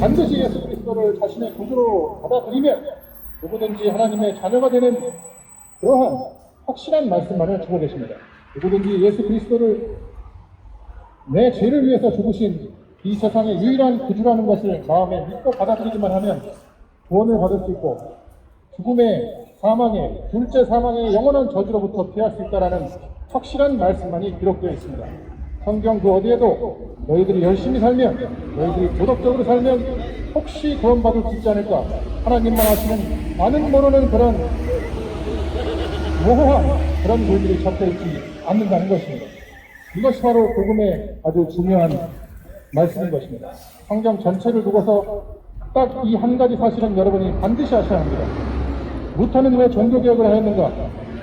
반드시 예수 그리스도를 자신의 구주로 받아들이면 누구든지 하나님의 자녀가 되는 그러한 확실한 말씀만을 주고 계십니다. 누구든지 예수 그리스도를 내 죄를 위해서 죽으신 이 세상의 유일한 구주라는 것을 마음에 믿고 받아들이기만 하면 구원을 받을 수 있고 죽음의 사망의 둘째 사망의 영원한 저주로부터 피할 수 있다는 확실한 말씀만이 기록되어 있습니다. 성경 그 어디에도 너희들이 열심히 살면 너희들이 도덕적으로 살면 혹시 구원받을 수 있지 않을까 하나님만 아시는 나는 모르는 그런 모호한 그런 글들이 적혀있지 않는다는 것입니다. 이것이 바로 복음의 아주 중요한 말씀인 것입니다. 성경 전체를 두고서 딱 이 한 가지 사실은 여러분이 반드시 아셔야 합니다. 루터는 왜 종교개혁을 하였는가?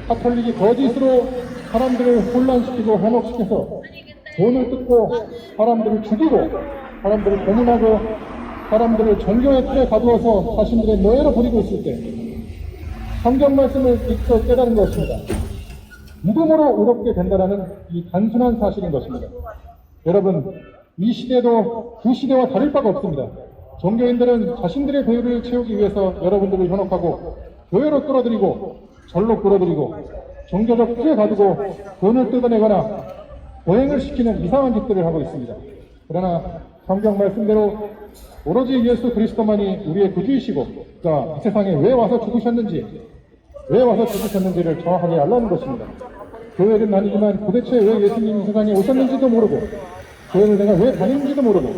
카톨릭이 거짓으로 사람들을 혼란시키고 현혹시켜서 돈을 뜯고 사람들을 죽이고 사람들을 고문하고 사람들을 종교의 틀에 가두어서 자신들의 노예로 부리고 있을 때 성경 말씀을 읽고 깨달은 것입니다. 믿음으로 의롭게 된다는 이 단순한 사실인 것입니다. 여러분, 이 시대도 그 시대와 다를 바가 없습니다. 종교인들은 자신들의 배를 채우기 위해서 여러분들을 현혹하고 교회로 끌어들이고 절로 끌어들이고 종교적 틀에 가두고 돈을 뜯어내거나 보행을 시키는 이상한 짓들을 하고 있습니다. 그러나 성경 말씀대로 오로지 예수 그리스도만이 우리의 구주이시고 이 세상에 왜 와서 죽으셨는지를 정확하게 알라는 것입니다. 교회는 아니지만 도대체 왜 예수님이 세상에 오셨는지도 모르고 교회를 내가 왜 다니는지도 모르고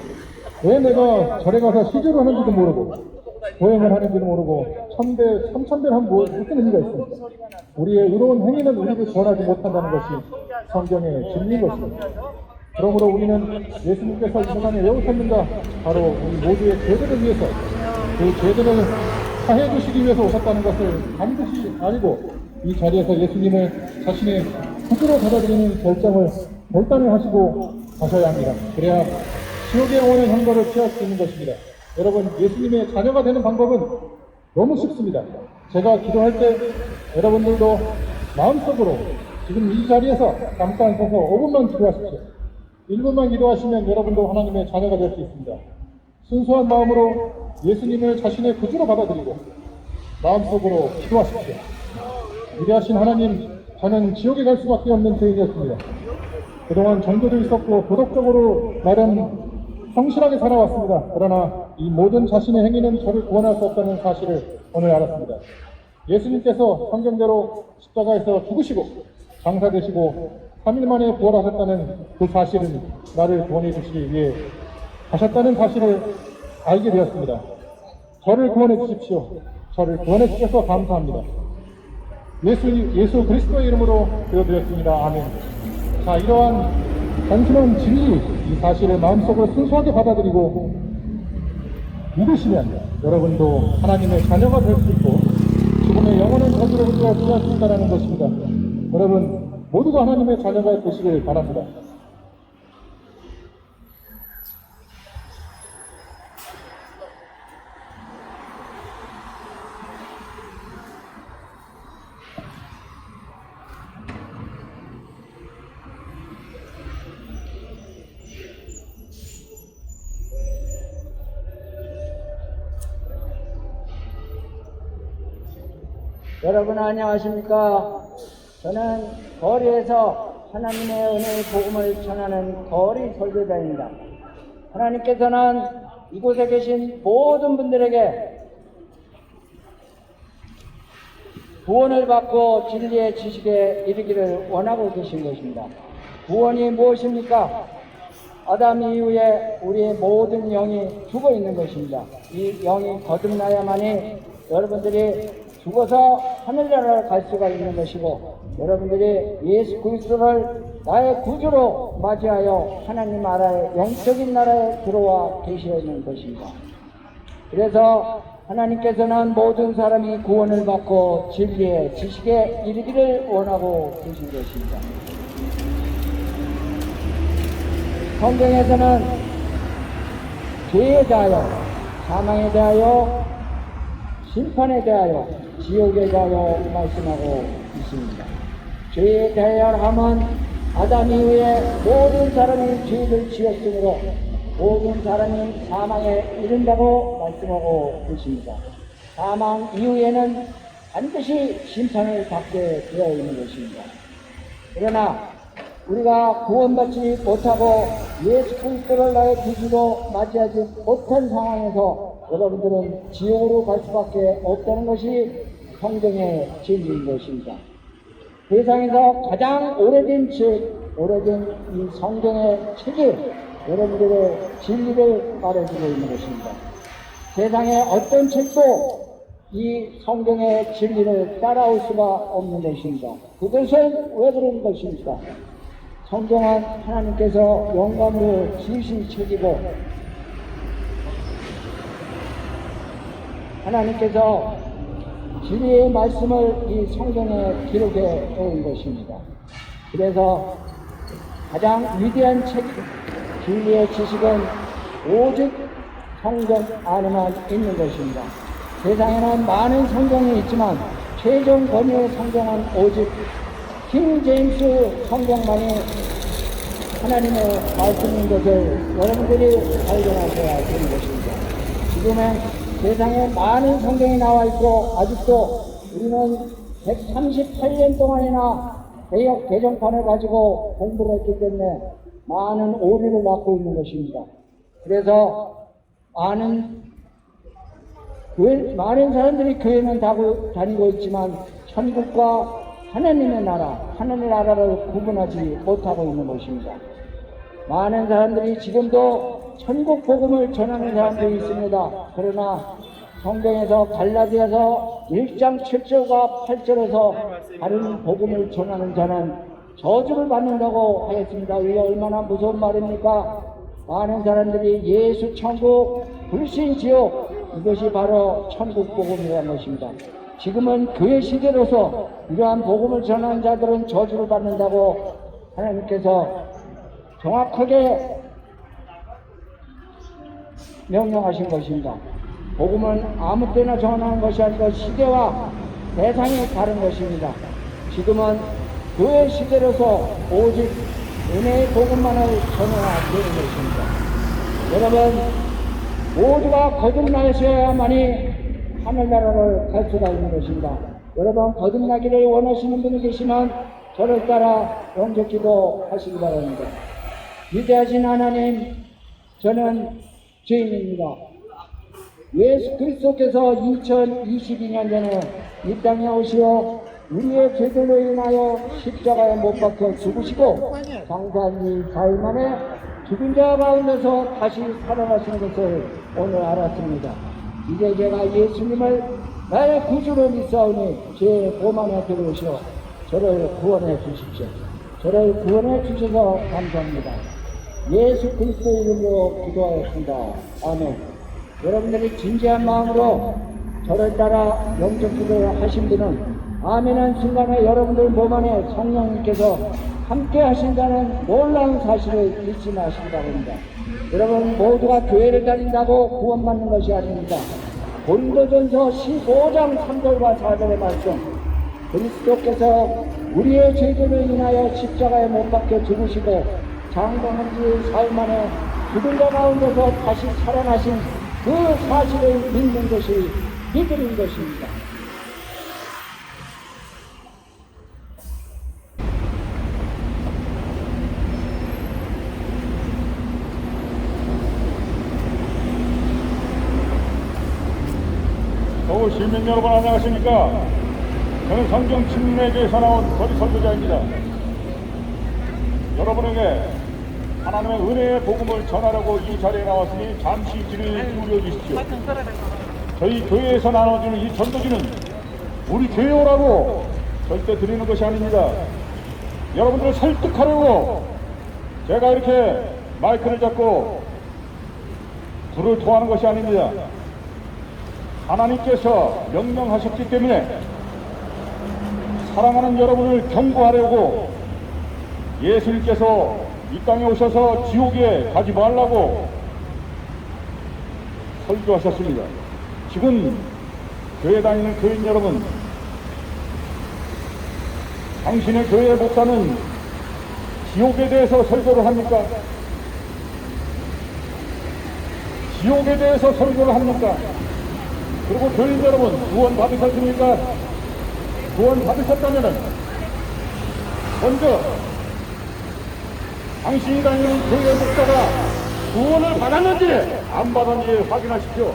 왜 내가 절에 가서 시주를 하는지도 모르고 보행을 하는지도 모르고 1000배, 3000배를 하면 무슨 의미가 있습니까? 우리의 의로운 행위는 우리를 구원하지 못한다는 것이 성경의 진리인 것입니다. 그러므로 우리는 예수님께서 이 세상에 왜 오셨는가? 바로 우리 모두의 죄들을 위해서 그 죄들을 사해 주시기 위해서 오셨다는 것을 반드시 알고 이 자리에서 예수님을 자신의 구주로 받아들이는 결단을 하시고 가셔야 합니다. 그래야 지옥의 영원한 형벌을 피할 수 있는 것입니다. 여러분, 예수님의 자녀가 되는 방법은 너무 쉽습니다. 제가 기도할 때 여러분들도 마음속으로 지금 이 자리에서 잠깐 서서 5분만 기도하십시오. 1분만 기도하시면 여러분도 하나님의 자녀가 될 수 있습니다. 순수한 마음으로 예수님을 자신의 구주로 받아들이고 마음속으로 기도하십시오. 위대하신 하나님, 저는 지옥에 갈 수밖에 없는 죄인이었습니다. 그동안 정도도 있었고 도덕적으로 나름 성실하게 살아왔습니다. 그러나 이 모든 자신의 행위는 저를 구원할 수 없다는 사실을 오늘 알았습니다. 예수님께서 성경대로 십자가에서 죽으시고 장사되시고 3일 만에 부활하셨다는 그 사실은 나를 구원해 주시기 위해 하셨다는 사실을 알게 되었습니다. 저를 구원해 주십시오. 저를 구원해 주셔서 감사합니다. 예수 그리스도의 이름으로 기도드렸습니다. 아멘. 자, 이러한 단순한 진리, 이 사실을 마음속으로 순수하게 받아들이고 믿으시면 여러분도 하나님의 자녀가 될 수 있고 죽음의 영원한 저주로부터 피할 수 있다는 것입니다. 여러분 모두가 하나님의 자녀가 되시길 바랍니다. 여러분 안녕하십니까? 저는 거리에서 하나님의 은혜의 복음을 전하는 거리 설교자입니다. 하나님께서는 이곳에 계신 모든 분들에게 구원을 받고 진리의 지식에 이르기를 원하고 계신 것입니다. 구원이 무엇입니까? 아담 이후에 우리의 모든 영이 죽어 있는 것입니다. 이 영이 거듭나야만이 여러분들이 죽어서 하늘나라를 갈 수가 있는 것이고 여러분들이 예수 그리스도를 나의 구주로 맞이하여 하나님 나라의 영적인 나라에 들어와 계시는 것입니다. 그래서 하나님께서는 모든 사람이 구원을 받고 진리의 지식에 이르기를 원하고 계신 것입니다. 성경에서는 죄에 대하여, 사망에 대하여, 심판에 대하여, 지옥에 대하여 말씀하고 있습니다. 죄에 대하여 하면 아담 이후에 모든 사람이 죄를 지었으므로 모든 사람이 사망에 이른다고 말씀하고 계십니다. 사망 이후에는 반드시 심판을 받게 되어 있는 것입니다. 그러나 우리가 구원받지 못하고 예수 그리스도를 나의 구주로 맞이하지 못한 상황에서 여러분들은 지옥으로 갈 수밖에 없다는 것이 성경의 진리인 것입니다. 세상에서 가장 오래된 책, 오래된 이 성경의 책이 여러분들의 진리를 말해주고 있는 것입니다. 세상의 어떤 책도 이 성경의 진리를 따라올 수가 없는 것입니다. 그것은 왜 그런 것입니까? 성경은 하나님께서 영감으로 지으신 책이고 하나님께서 진리의 말씀을 이 성경에 기록해 놓은 것입니다. 그래서 가장 위대한 책, 진리의 지식은 오직 성경 안에만 있는 것입니다. 세상에는 많은 성경이 있지만 최종 권위의 성경은 오직 킹 제임스 성경만이 하나님의 말씀인 것을 여러분들이 발견하셔야 되는 것입니다. 지금은 세상에 많은 성경이 나와 있고 아직도 우리는 138년 동안이나 개역 개정판을 가지고 공부를 했기 때문에 많은 오류를 낳고 있는 것입니다. 그래서 많은 사람들이 교회는 다니고 있지만 천국과 하나님의 나라, 하나님의 나라를 구분하지 못하고 있는 것입니다. 많은 사람들이 지금도 천국 복음을 전하는 사람들이 있습니다. 그러나 성경에서 갈라디아서 1장 7절과 8절에서 다른 복음을 전하는 자는 저주를 받는다고 하였습니다. 이게 얼마나 무서운 말입니까? 많은 사람들이 예수 천국, 불신 지옥, 이것이 바로 천국 복음이라는 것입니다. 지금은 교회 시대로서 이러한 복음을 전하는 자들은 저주를 받는다고 하나님께서 정확하게 명령하신 것입니다. 복음은 아무 때나 전하는 것이 아니고 시대와 대상이 다른 것입니다. 지금은 교회 시대로서 오직 은혜의 복음만을 전해야 되는 것입니다. 여러분, 모두가 거듭나셔야만이 하늘나라를 갈 수가 있는 것입니다. 여러분, 거듭나기를 원하시는 분이 계시면 저를 따라 영접기도 하시기 바랍니다. 위대하신 하나님, 저는 죄인입니다. 예수 그리스도께서 2022년 전에 이 땅에 오시어 우리의 죄들로 인하여 십자가에 못 박혀 죽으시고 장사한 4일 만에 죽은 자 가운데서 다시 살아나신 것을 오늘 알았습니다. 이제 제가 예수님을 나의 구주로 믿사오니 제 몸 안에 들어오시어 저를 구원해 주십시오. 저를 구원해 주셔서 감사합니다. 예수 그리스도 이름으로 기도하였습니다. 아멘. 여러분들이 진지한 마음으로 저를 따라 영접 기도를 하신 분은 아멘한 순간에 여러분들 몸 안에 성령님께서 함께 하신다는 놀라운 사실을 잊지 마시기 바랍니다. 여러분 모두가 교회를 다닌다고 구원받는 것이 아닙니다. 고린도전서 15장 3절과 4절의 말씀, 그리스도께서 우리의 죄들을 인하여 십자가에 못 박혀 죽으시고 장사한 지 4일 만에 죽은 자 가운데서 다시 살아나신 그 사실을 믿는 것이 믿음인 것입니다. 서울 시민 여러분 안녕하십니까? 저는 성경 침례교에서 나온 거리 설교자입니다. 여러분에게 하나님의 은혜의 복음을 전하려고 이 자리에 나왔으니 잠시 귀를 기울여 주십시오. 저희 교회에서 나눠주는 이 전도지는 우리 교회 오라고 절대 드리는 것이 아닙니다. 여러분들을 설득하려고 제가 이렇게 마이크를 잡고 불을 토하는 것이 아닙니다. 하나님께서 명령하셨기 때문에 사랑하는 여러분을 경고하려고 예수님께서 이 땅에 오셔서 지옥에 가지 말라고 설교하셨습니다. 지금 교회 다니는 교인 여러분, 당신의 교회 목사는 지옥에 대해서 설교를 합니까? 지옥에 대해서 설교를 합니까? 그리고 교인 여러분, 구원 받으셨습니까? 구원 받으셨다면은 먼저 당신이 다니는 교회 목사가 구원을 받았는지 안 받았는지 확인하십시오.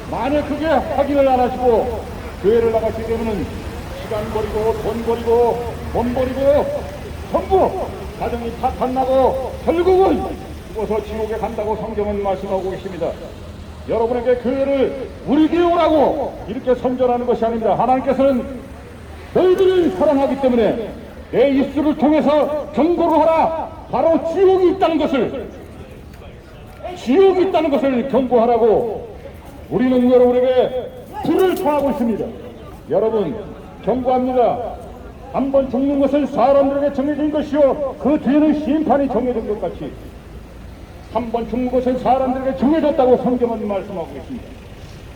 만약 그게 확인을 안 하시고 교회를 나가시게 되면은 시간 버리고 돈 버리고 몸 버리고 전부 가정이 파탄나고 결국은 죽어서 지옥에 간다고 성경은 말씀하고 계십니다. 여러분에게 교회를 우리 교회라고 이렇게 선전하는 것이 아닙니다. 하나님께서는 너희들을 사랑하기 때문에 내 입술을 통해서 경고를 하라. 바로 지옥이 있다는 것을 경고하라고 우리는 여러분에게 불을 청하고 있습니다. 여러분 경고합니다. 한번 죽는 것은 사람들에게 정해진 것이요 그 뒤에는 심판이 정해진 것 같이 한번 죽는 것은 사람들에게 정해졌다고 성경은 말씀하고 있습니다.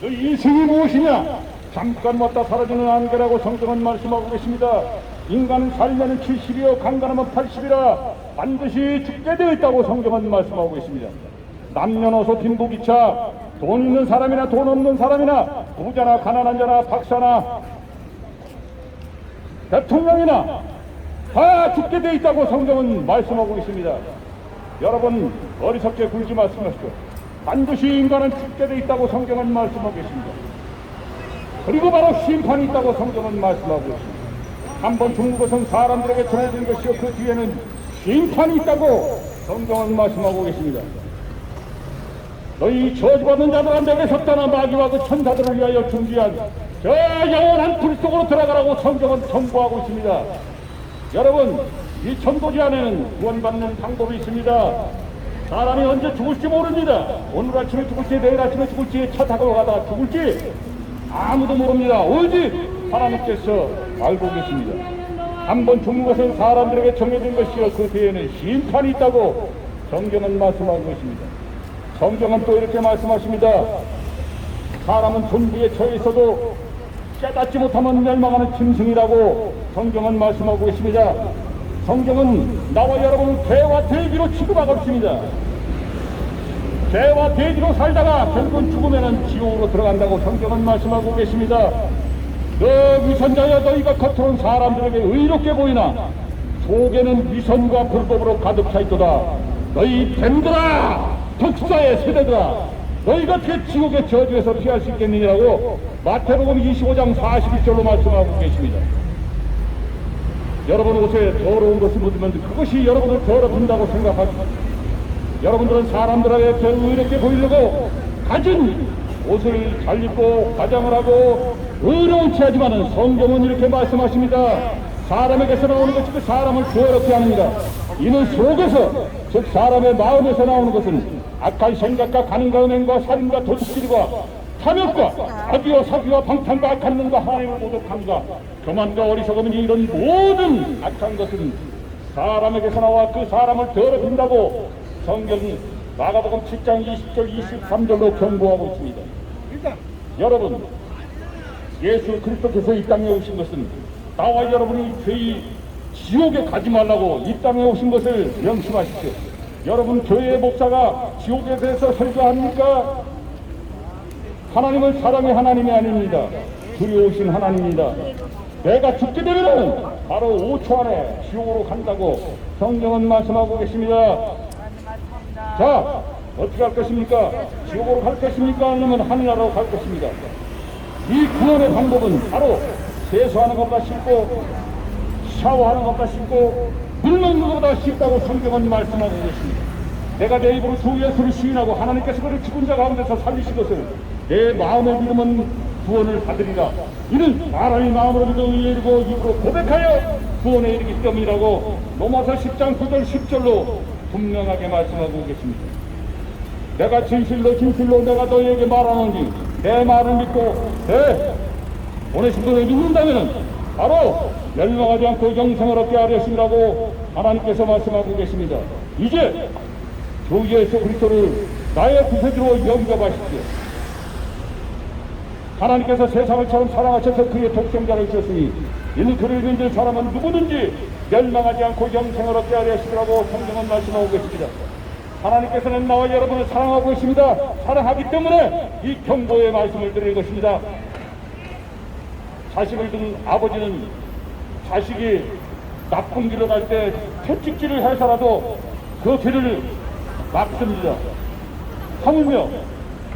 너희 인생이 무엇이냐? 잠깐 왔다 사라지는 안개라고 성경은 말씀하고 계십니다. 인간은 살면은 70이요 강간하면 80이라 반드시 죽게 되어 있다고 성경은 말씀하고 있습니다. 남녀노소 빈부기차 돈 있는 사람이나 돈 없는 사람이나 부자나 가난한 자나 박사나 대통령이나 다 죽게 되어 있다고 성경은 말씀하고 있습니다. 여러분 어리석게 굴지 말씀하시오. 반드시 인간은 죽게 되어 있다고 성경은 말씀하고 있습니다. 그리고 바로 심판이 있다고 성경은 말씀하고 있습니다. 한번 죽는 것은 사람들에게 정해진 것이요 그 뒤에는 심판이 있다고 성경은 말씀하고 계십니다. 너희 저주받는 자들아 내게 섰다나 마귀와 그 천사들을 위하여 준비한 저 영원한 불 속으로 들어가라고 성경은 정보하고 있습니다. 여러분 이 천도지 안에는 구원받는 방법이 있습니다. 사람이 언제 죽을지 모릅니다. 오늘 아침에 죽을지 내일 아침에 죽을지 차 타고 가다가 죽을지 아무도 모릅니다. 오직 하나님께서 알고 계십니다. 한번 죽는 것은 사람들에게 정해진 것이요 그 뒤에는 심판이 있다고 성경은 말씀하고 있습니다. 성경은 또 이렇게 말씀하십니다. 사람은 존비에 처해 있어도 깨닫지 못하면 멸망하는 짐승이라고 성경은 말씀하고 계십니다. 성경은 나와 여러분을 개와 돼지로 취급하고 있습니다. 개와 돼지로 살다가 결국은 죽으면 지옥으로 들어간다고 성경은 말씀하고 계십니다. 너 위선자여 너희가 겉으로는 사람들에게 의롭게 보이나 속에는 위선과 불법으로 가득 차 있도다. 너희 뱀들아 독사의 세대들아 너희가 어떻게 지옥의 저주에서 피할 수 있겠느냐고 마태복음 25장 41절로 말씀하고 계십니다. 여러분 옷에 더러운 것이 묻으면 그것이 여러분을 더럽힌다고 생각하십니다. 여러분들은 사람들에게 의롭게 보이려고 가진 옷을 잘 입고 화장을 하고 의로운 체 하지만은 성경은 이렇게 말씀하십니다. 사람에게서 나오는 것이 그 사람을 더럽게 합니다. 이는 속에서 즉 사람의 마음에서 나오는 것은 악한 생각과 간음과 은행과 살인과 도둑질과 탐욕과 악의와 사기와 방탕과 악한 눈과 하나님을 모독함과 교만과 어리석음이 이런 모든 악한 것은 사람에게서 나와 그 사람을 더럽힌다고 성경이 마가복음 7장 20절 23절로 경고하고 있습니다. 여러분 예수 그리스도께서 이 땅에 오신 것은 나와 여러분이 죄의 지옥에 가지 말라고 이 땅에 오신 것을 명심하십시오. 여러분 교회의 목사가 지옥에 대해서 설교합니까? 하나님은 사랑의 하나님이 아닙니다. 두려우신 하나님입니다. 내가 죽게 되면 바로 5초 안에 지옥으로 간다고 성경은 말씀하고 계십니다. 자 어떻게 할 것입니까? 지옥으로 갈 것입니까? 아니면 하늘나라로 갈 것입니까? 이 구원의 방법은 바로 세수하는 것보다 쉽고 샤워하는 것보다 쉽고 물 먹는 것보다 쉽다고 성경은 말씀하고 계십니다. 내가 내 입으로 주 예수를 시인하고 하나님께서 그를 죽은 자 가운데서 살리신 것을 내 마음에 믿으면 구원을 받으리라. 이는 사람이 마음으로 믿어 의에 이르고 입으로 고백하여 구원에 이르기 때문이라고 로마서 10장 9절 10절로 분명하게 말씀하고 계십니다. 내가 진실로 내가 너희에게 말하노니 내 말을 믿고 보내신 분을 믿는다면 바로 멸망하지 않고 영생을 얻게 하려심이라고 하나님께서 말씀하고 계십니다. 이제 주 예수 그리스도를 나의 구세주로 영접하십시오. 하나님께서 세상을 처럼 사랑하셔서 그의 독생자를 주셨으니 이는 그를 믿는 사람은 누구든지 멸망하지 않고 영생을 얻게 하려 하시라고 성경은 말씀하고 계십니다. 하나님께서는 나와 여러분을 사랑하고 계십니다. 사랑하기 때문에 이 경고의 말씀을 드리는 것입니다. 자식을 둔 아버지는 자식이 나쁜 길을 갈 때 채찍질을 해서라도 그 길을 막습니다. 하물며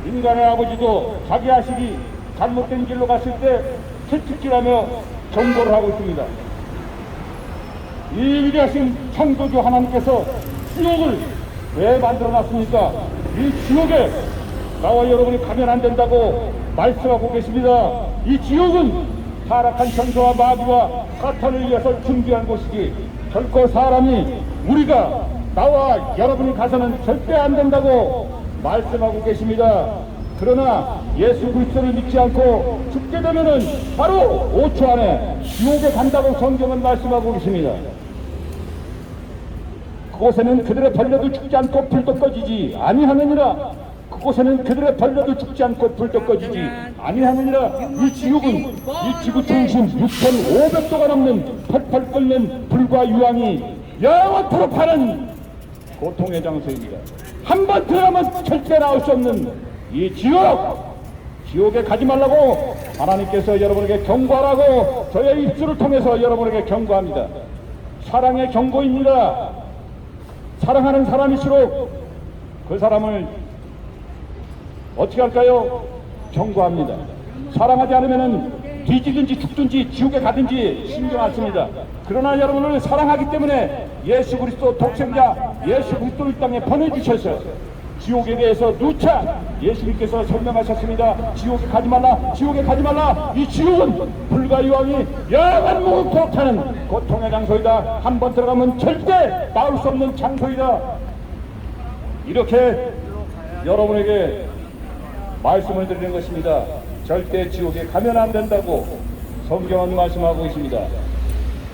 인간의 아버지도 자기 자식이 잘못된 길로 갔을 때 채찍질하며 경고를 하고 있습니다. 이 위대하신 창조주 하나님께서 지옥을 왜 만들어놨습니까? 이 지옥에 나와 여러분이 가면 안 된다고 말씀하고 계십니다. 이 지옥은 타락한 천사와 마귀와 사탄을 위해서 준비한 곳이지 결코 사람이 우리가 나와 여러분이 가서는 절대 안 된다고 말씀하고 계십니다. 그러나 예수 그리스도를 믿지 않고 죽게 되면은 바로 5초 안에 지옥에 간다고 성경은 말씀하고 계십니다. 그곳에는 그들의 벌레도 죽지 않고 불도 꺼지지 아니하느니라. 그곳에는 그들의 벌레도 죽지 않고 불도 꺼지지 아니하느니라. 이 지옥은 이 지구 중심 6,500도가 넘는 펄펄 끓는 불과 유황이 영원토록 파는 고통의 장소입니다. 한 번 들어가면 절대 나올 수 없는 이 지옥에 가지 말라고 하나님께서 여러분에게 경고하라고 저의 입술을 통해서 여러분에게 경고합니다. 사랑의 경고입니다. 사랑하는 사람일수록 그 사람을 어떻게 할까요? 경고합니다. 사랑하지 않으면 뒤지든지 죽든지 지옥에 가든지 신경 안 씁니다. 그러나 여러분을 사랑하기 때문에 예수 그리스도 독생자 예수 그리스도를 땅에 보내주셔서 지옥에 대해서 누차 예수님께서 설명하셨습니다. 지옥에 가지 말라, 지옥에 가지 말라. 이 지옥은 불과 유황이 영원 무궁토록 타는 고통의 장소이다. 한 번 들어가면 절대 나올 수 없는 장소이다. 이렇게 여러분에게 말씀을 드리는 것입니다. 절대 지옥에 가면 안 된다고 성경은 말씀하고 있습니다.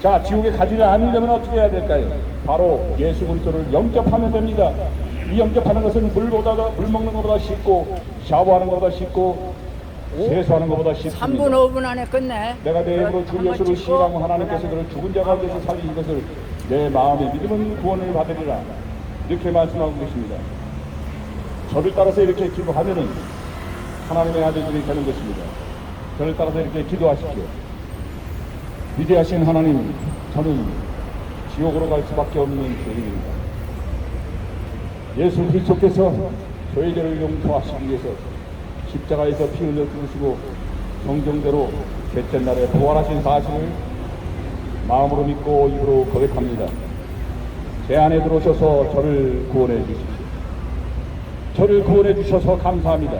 자, 지옥에 가지 않으려면 어떻게 해야 될까요? 바로 예수 그리스도를 영접하면 됩니다. 이 영접하는 것은 물 먹는 것보다 쉽고 샤워하는 것보다 쉽고 세수하는 것보다 쉽습니다. 3분 5분 안에 끝내. 내가 내 입으로 주 예수를 시인하고 하나님께서 그를 죽은 자 가운데서 살리신 것을 내 마음에 믿으면 구원을 받으리라. 이렇게 말씀하고 계십니다. 저를 따라서 이렇게 기도하면은 하나님의 아들들이 되는 것입니다. 저를 따라서 이렇게 기도하십시오. 위대하신 하나님, 저는 지옥으로 갈 수밖에 없는 죄인입니다. 예수 그리스도께서 저희 죄를 용서하시기 위해서 십자가에서 피 흘려 죽으시고 성경대로 셋째 날에 부활하신 사실을 마음으로 믿고 입으로 고백합니다. 제 안에 들어오셔서 저를 구원해 주십시오. 저를 구원해 주셔서 감사합니다.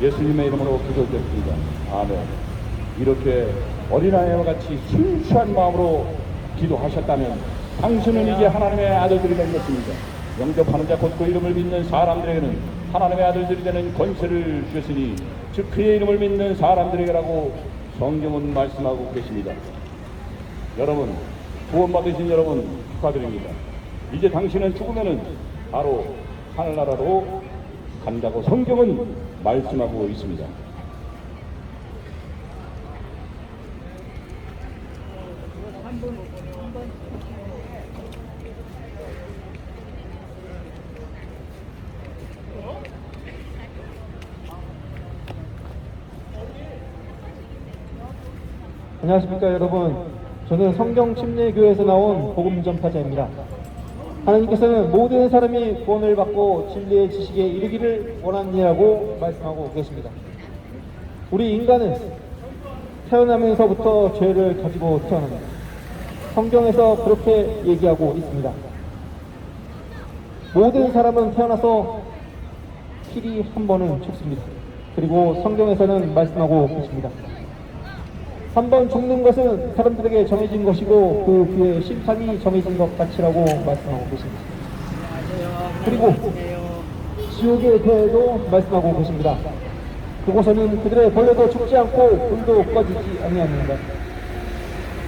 예수님의 이름으로 기도드립니다. 아멘. 이렇게 어린아이와 같이 순수한 마음으로 기도하셨다면 당신은 이제 하나님의 아들들이 된 것입니다. 영접하는 자 곧 그 이름을 믿는 사람들에게는 하나님의 아들들이 되는 권세를 주셨으니 즉 그의 이름을 믿는 사람들에게라고 성경은 말씀하고 계십니다. 여러분, 구원받으신 여러분 축하드립니다. 이제 당신은 죽으면은 바로 하늘나라로 간다고 성경은 말씀하고 있습니다. 안녕하십니까 여러분. 저는 성경침례교회에서 나온 복음전파자입니다. 하나님께서는 모든 사람이 구원을 받고 진리의 지식에 이르기를 원하느니라고 말씀하고 계십니다. 우리 인간은 태어나면서부터 죄를 가지고 태어납니다. 성경에서 그렇게 얘기하고 있습니다. 모든 사람은 태어나서 필히 한 번은 죽습니다. 그리고 성경에서는 말씀하고 계십니다. 한 번 죽는 것은 사람들에게 정해진 것이고 그 뒤에 심판이 정해진 것 같이라고 말씀하고 계십니다. 그리고 지옥에 대해도 말씀하고 계십니다. 그곳에는 그들의 벌레도 죽지 않고 불도 꺼지지 아니하느니라.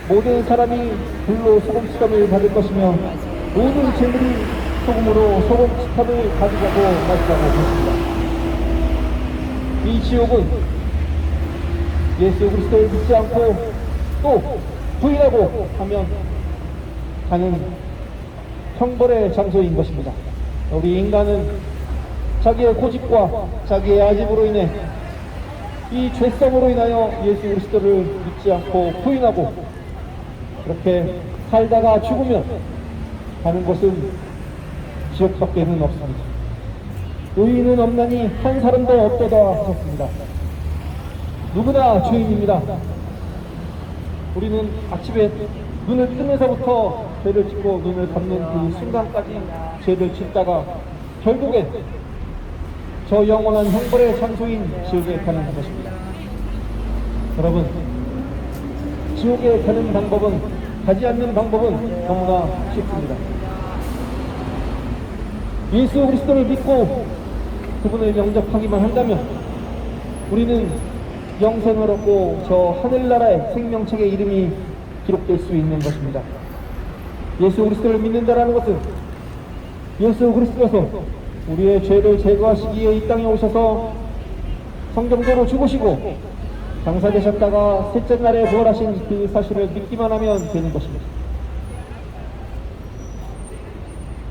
모든 사람이 불로 소금치감을 받을 것이며 모든 재물이 소금으로 소금치감을 가지자고 말씀하고 계십니다. 이 지옥은 예수 그리스도를 믿지 않고 또 부인하고 하면 가는 형벌의 장소인 것입니다. 우리 인간은 자기의 고집과 자기의 아집으로 인해 이 죄성으로 인하여 예수 그리스도를 믿지 않고 부인하고 그렇게 살다가 죽으면 가는 곳은 지옥밖에는 없습니다. 의인은 없나니 한 사람도 없도다 하셨습니다. 누구나 죄인입니다. 우리는 아침에 눈을 뜨면서부터 죄를 짓고 눈을 감는 그 순간까지 죄를 짓다가 결국엔 저 영원한 형벌의 장소인 지옥에 가는 것입니다. 여러분, 지옥에 가는 방법은, 가지 않는 방법은 너무나 쉽습니다. 예수 그리스도를 믿고 그분을 영접하기만 한다면 우리는 영생을 얻고 저 하늘나라의 생명책의 이름이 기록될 수 있는 것입니다. 예수 그리스도를 믿는다라는 것은 예수 그리스도께서 우리의 죄를 제거하시기 위해 이 땅에 오셔서 성경대로 죽으시고 장사되셨다가 셋째 날에 부활하신 그 사실을 믿기만 하면 되는 것입니다.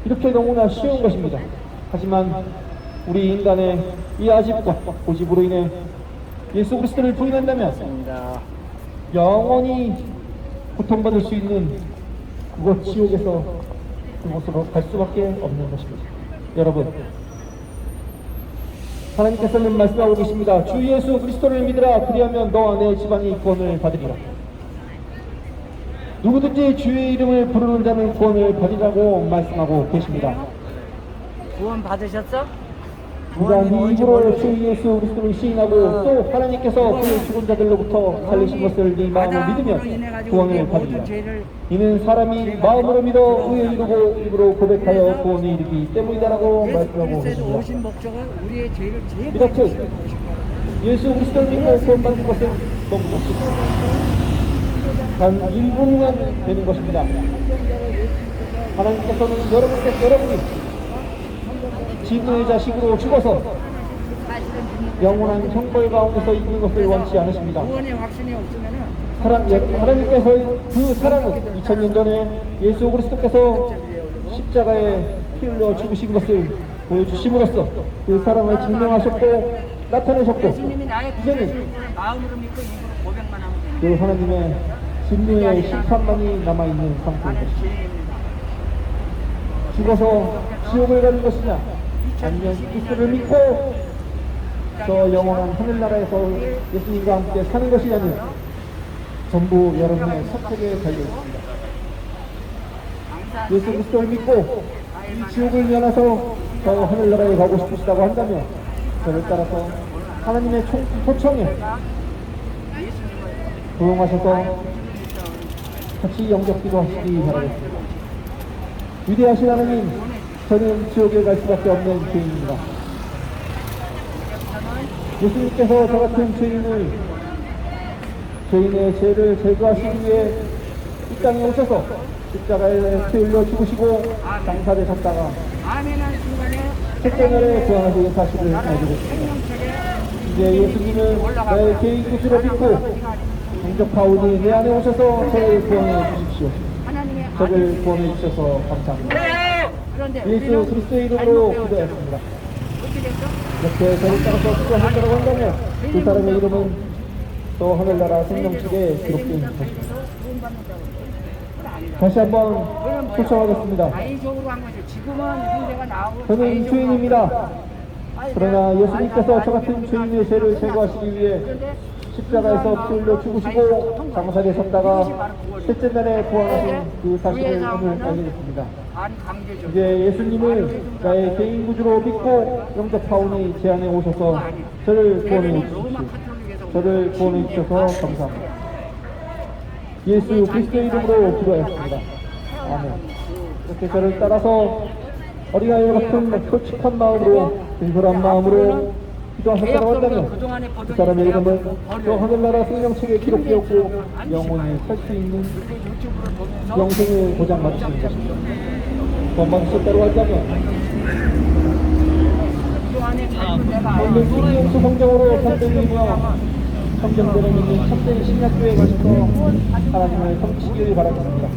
이렇게 너무나 쉬운 것입니다. 하지만 우리 인간의 이 아집과 고집으로 인해 예수 그리스도를 부인한다면 영원히 고통받을 수 있는 그곳 지옥에서 그곳으로 갈 수밖에 없는 것입니다. 여러분, 하나님께서는 말씀하고 계십니다. 주 예수 그리스도를 믿으라. 그리하면 너와 내 집안이 구원을 받으리라. 누구든지 주의 이름을 부르는 자는 구원을 받으라고 말씀하고 계십니다. 구원 받으셨어? 우리가 네 입으로 주 예수 그리스도를 시인하고 또 하나님께서 그 죽은 자들로부터 살리신 것을 네 마음으로 믿으면 구원을 받으리라. 이는 사람이 마음으로 믿어 의에 이르고 입으로 고백하여 구원에 이르기 때문이다라고 말씀하고 계십니다. 오신 목적은 우리의 죄를 제거하는 이렇듯 예수 그리스도를 믿고 구원받는 것은 너무나 쉽습니다. 단 1분만 되는 것입니다. 하나님께서는 여러분이 지구의 자식으로 죽어서 영원한 형벌 가운데서 있는 것을 원치 않으십니다. 구원의 확신이 없으면은 하나님께서 그 사랑은 2000년 전에 예수 그리스도께서 십자가에 피 흘려 죽으신 것을 보여주심으로써 그 사랑을 증명하셨고 나타내셨고 예수님이 나의 이제는 구원을 마음으로 믿고 입으로 고백만 하면 됩니다. 그 하나님의 진리의 심판만이 남아있는 상태입니다. 죽어서 지옥을 가는 것이냐 아니면 그리스도를 믿고 저 영원한 하늘나라에서 예수님과 함께 사는 것이냐는 전부 여러분의 선택에 달려있습니다. 예수 그리스도를 믿고 이 지옥을 면해서 저 하늘나라에 가고 싶으시다고 한다면 저를 따라서 하나님의 초청에 도용하셔서 같이 영접기도 하시기 바라겠습니다. 위대하신 하나님, 저는 지옥에 갈 수밖에 없는 죄인입니다. 예수님께서 저 같은 죄인의 죄를 제거하시기 위해 이 땅에 오셔서 십자가에 피 흘려 죽으시고 장사되셨다가 아멘한 순간에 셋째 날에 부활하신 사실을 알게 됐습니다. 이제 예수님은 나의 개인 구주로 믿고 영접하오니 내 안에 오셔서 저를 구원해 주십시오. 저를 구원해 주셔서 감사합니다. 예수 그리스도의 이름으로 기도했습니다. 이렇게 저를 따라서 기도하신다고 한다면 그 사람의 이름은 또 하늘나라 생명책에 기록된 것입니다. 다시 한번 초청하겠습니다. 다인적으로 한 거죠. 지금은 형제가 나오고 저는 죄인입니다. 그러나 예수님께서 저 같은 죄인의 죄를 제거하시기 위해 십자가에서 피 흘려 죽으시고 장사되셨다가 셋째 날에 부활하신 그 사실을 오늘 알게 됐습니다. 이제 예수님을 나의 개인 구주로 믿고 영접하오니 제 안에 오셔서 저를 구원해 주십시오. 저를 구원해 주셔서 감사합니다. 예수 그리스도의 이름으로 기도하였습니다. 아멘. 이렇게 저를 따라서 어린아이 같은 솔직한 마음으로 진솔한 마음으로 기도하셨다고 한다면 그 사람의 이름은 또 하늘나라 생명책에 기록되었고 영원히 살 수 있는 영생을 보장받으시는 것입니다. 구원받으셨다고 한다면 오늘 주님수 성경으로 선택이며 성경대로 믿는 참된 신약교회 가셔서 하나님을 섬기시기를 바라겠습니다.